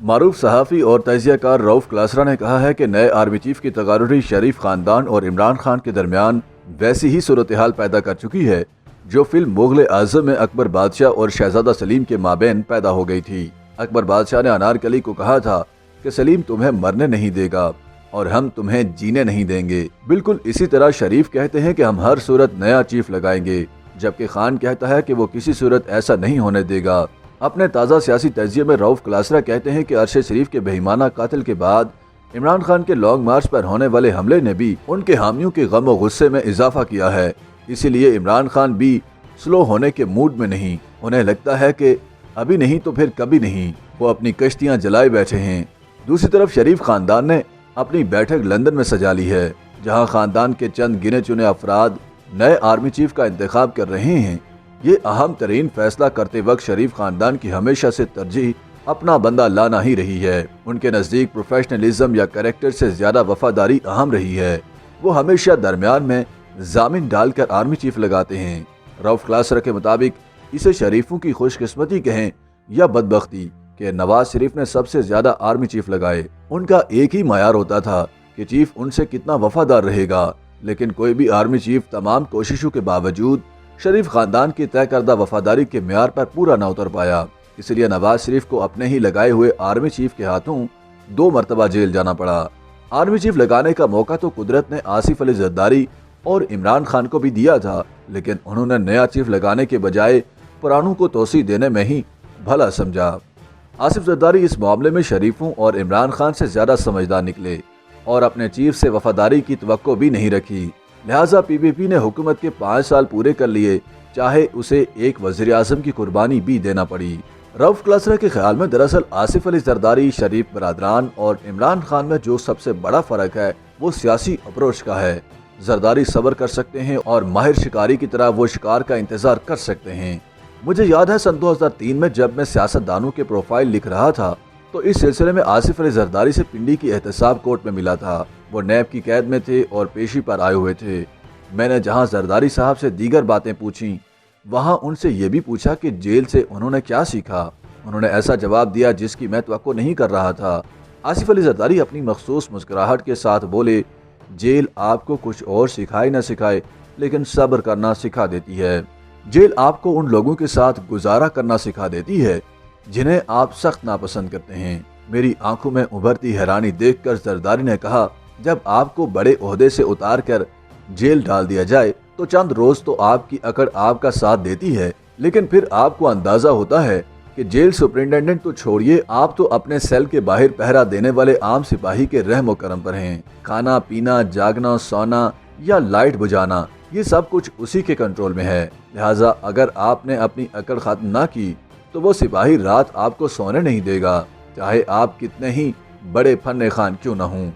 मारूफ सहाफ़ी और तजिया कार रऊफ क्लासरा ने कहा है कि नए आर्मी चीफ की तकारुरी शरीफ खानदान और इमरान खान के दरमियान वैसी ही सूरत हाल पैदा कर चुकी है जो फिल्म मुगल आजम में अकबर बादशाह और शहजादा सलीम के माबैन पैदा हो गई थी। अकबर बादशाह ने अनारकली को कहा था कि सलीम तुम्हें मरने नहीं देगा और हम तुम्हें जीने नहीं देंगे। बिल्कुल इसी तरह शरीफ कहते हैं कि हम हर सूरत नया चीफ लगाएंगे, जबकि खान कहता है कि वो किसी सूरत ऐसा नहीं होने देगा। अपने ताज़ा सियासी तजिए में रऊफ क्लासरा कहते हैं कि अरशद शरीफ के बेईमाना कातिल के बाद इमरान खान के लॉन्ग मार्च पर होने वाले हमले ने भी उनके हामियों के गम और गुस्से में इजाफा किया है। इसीलिए इमरान खान भी स्लो होने के मूड में नहीं। उन्हें लगता है कि अभी नहीं तो फिर कभी नहीं। वो अपनी कश्तियां जलाए बैठे हैं। दूसरी तरफ शरीफ खानदान ने अपनी बैठक लंदन में सजा ली है, जहां खानदान के चंद गिने चुने अफराद नए आर्मी चीफ का इंतखाब कर रहे हैं। ये अहम तरीन फैसला करते वक्त शरीफ खानदान की हमेशा से तरजीह अपना बंदा लाना ही रही है। उनके नज़दीक प्रोफेशनलिज्म या कैरेक्टर से ज्यादा वफादारी अहम रही है। वो हमेशा दरमियान में जामिन डालकर आर्मी चीफ लगाते हैं। रऊफ क्लासरा के मुताबिक इसे शरीफों की खुशकिस्मती कहें या बदबख्ती कि नवाज शरीफ ने सबसे ज्यादा आर्मी चीफ लगाए। उनका एक ही मायार होता था कि चीफ उनसे कितना वफादार रहेगा, लेकिन कोई भी आर्मी चीफ तमाम कोशिशों के बावजूद शरीफ खानदान की तय करदा वफादारी के म्यार पर पूरा न उतर पाया। इसलिए नवाज शरीफ को अपने ही लगाए हुए आर्मी चीफ के हाथों 2 मरतबा जेल जाना पड़ा। आर्मी चीफ लगाने का मौका तो कुदरत ने आसिफ अली जरदारी और इमरान खान को भी दिया था, लेकिन उन्होंने नया चीफ लगाने के बजाय पुरानों को तोसी देने में ही भला समझा। आसिफ जरदारी इस मामले में शरीफों और इमरान खान से ज्यादा समझदार निकले और अपने चीफ से वफादारी की तवक्को भी नहीं रखी। लिहाजा पीपीपी ने हुकूमत के 5 साल पूरे कर लिए, चाहे उसे एक वज़ीर आज़म की कुर्बानी भी देना पड़ी। रऊफ क्लासरा के ख्याल में दरअसल आसिफ अली जरदारी, शरीफ बरादरान और इमरान खान में जो सबसे बड़ा फर्क है वो सियासी अप्रोच का है। जरदारी सब्र कर सकते हैं और माहिर शिकारी की तरह वो शिकार का इंतजार कर सकते हैं। मुझे याद है सन 2003 में जब मैं सियासतदानों के प्रोफाइल लिख रहा था तो इस सिलसिले में आसिफ अली जरदारी से पिंडी की एहतसाब कोर्ट में मिला था। वो नैब की कैद में थे और पेशी पर आए हुए थे। मैंने जहां जरदारी साहब से दीगर बातें पूछी, वहां उनसे ये भी पूछा कि जेल से उन्होंने क्या सीखा। उन्होंने ऐसा जवाब दिया जिसकी मैं तवक्को नहीं कर रहा था। आसिफ अली जरदारी अपनी मखसूस मुस्कुराहट के साथ बोले, जेल आपको कुछ और सिखाए न सिखाए, लेकिन सब्र करना सिखा देती है। जेल आपको उन लोगों के साथ गुजारा करना सिखा देती है जिन्हें आप सख्त नापसंद करते हैं। मेरी आंखों में उभरती हैरानी देखकर जरदारी ने कहा, जब आपको बड़े ओहदे से उतार कर जेल डाल दिया जाए तो चंद रोज तो आपकी अकड़ आपका साथ देती है, लेकिन फिर आपको अंदाजा होता है कि जेल सुपरिटेंडेंट तो छोड़िए, आप तो अपने सेल के बाहर पहरा देने वाले आम सिपाही के रहम करम पर हैं। खाना पीना, जागना, सोना या लाइट बुझाना, ये सब कुछ उसी के कंट्रोल में है। लिहाजा अगर आपने अपनी अकड़ खत्म ना की तो वो सिपाही रात आपको सोने नहीं देगा, चाहे आप कितने ही बड़े फन्ने खान क्यों न हों।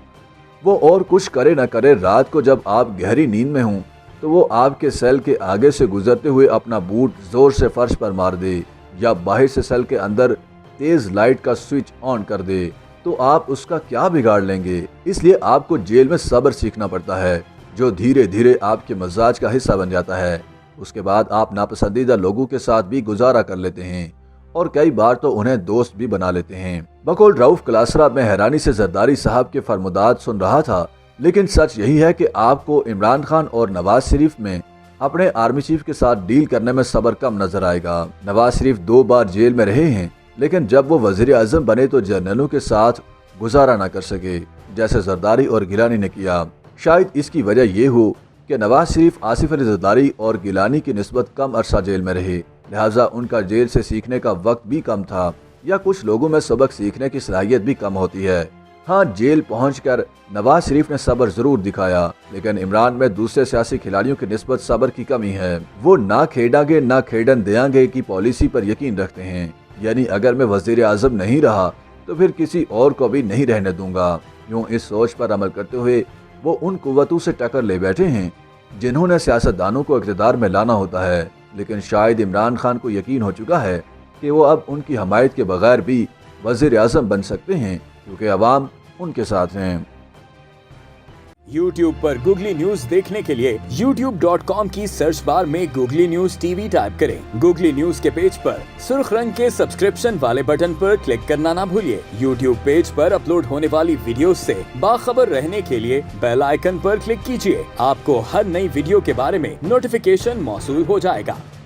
वो और कुछ करे न करे, रात को जब आप गहरी नींद में हों तो वो आपके सेल के आगे से गुजरते हुए अपना बूट जोर से फर्श पर मार दे या बाहर से सेल के अंदर तेज लाइट का स्विच ऑन कर दे, तो आप उसका क्या बिगाड़ लेंगे। इसलिए आपको जेल में सब्र सीखना पड़ता है, जो धीरे धीरे आपके मजाज का हिस्सा बन जाता है। उसके बाद आप नापसंदीदा लोगों के साथ भी गुजारा कर लेते हैं और कई बार तो उन्हें दोस्त भी बना लेते हैं। बकौल रऊफ क्लासरा में हैरानी से जरदारी साहब के फरमुदात सुन रहा था, लेकिन सच यही है कि आपको इमरान खान और नवाज शरीफ में अपने आर्मी चीफ के साथ डील करने में सब्र कम नजर आएगा। नवाज शरीफ 2 बार जेल में रहे हैं, लेकिन जब वो वजीर आजम बने तो जर्नलों के साथ गुजारा न कर सके, जैसे जरदारी और गिलानी ने किया। शायद इसकी वजह ये हो कि नवाज शरीफ आसिफ अली जरदारी और गिलानी की निस्बत कम अरसा जेल में रहे, लिहाजा उनका जेल से सीखने का वक्त भी कम था, या कुछ लोगों में सबक सीखने की सलाहियत भी कम होती है। हाँ, जेल पहुंचकर नवाज शरीफ ने सब्र जरूर दिखाया, लेकिन इमरान में दूसरे सियासी खिलाड़ियों की निस्बत सब्र की कमी है। वो ना खेडांगे ना खेडन देंगे की पॉलिसी पर यकीन रखते हैं, यानी अगर मैं वजीर आजम नहीं रहा तो फिर किसी और को भी नहीं रहने दूंगा। यूँ इस सोच पर अमल करते हुए वो उन कुव्वतों से टक्कर ले बैठे हैं जिन्होंने सियासतदानों को इक़्तिदार में लाना होता है, लेकिन शायद इमरान खान को यकीन हो चुका है कि वो अब उनकी हमायत के बगैर भी वज़ीर आज़म बन सकते हैं, क्योंकि अवाम उनके साथ हैं। YouTube पर गूगली न्यूज देखने के लिए youtube.com की सर्च बार में गूगली न्यूज टीवी टाइप करें। गूगली न्यूज के पेज पर सुर्ख रंग के सब्सक्रिप्शन वाले बटन पर क्लिक करना ना भूलिए। YouTube पेज पर अपलोड होने वाली वीडियोस से बाखबर रहने के लिए बेल आइकन पर क्लिक कीजिए। आपको हर नई वीडियो के बारे में नोटिफिकेशन मौसूल हो जाएगा।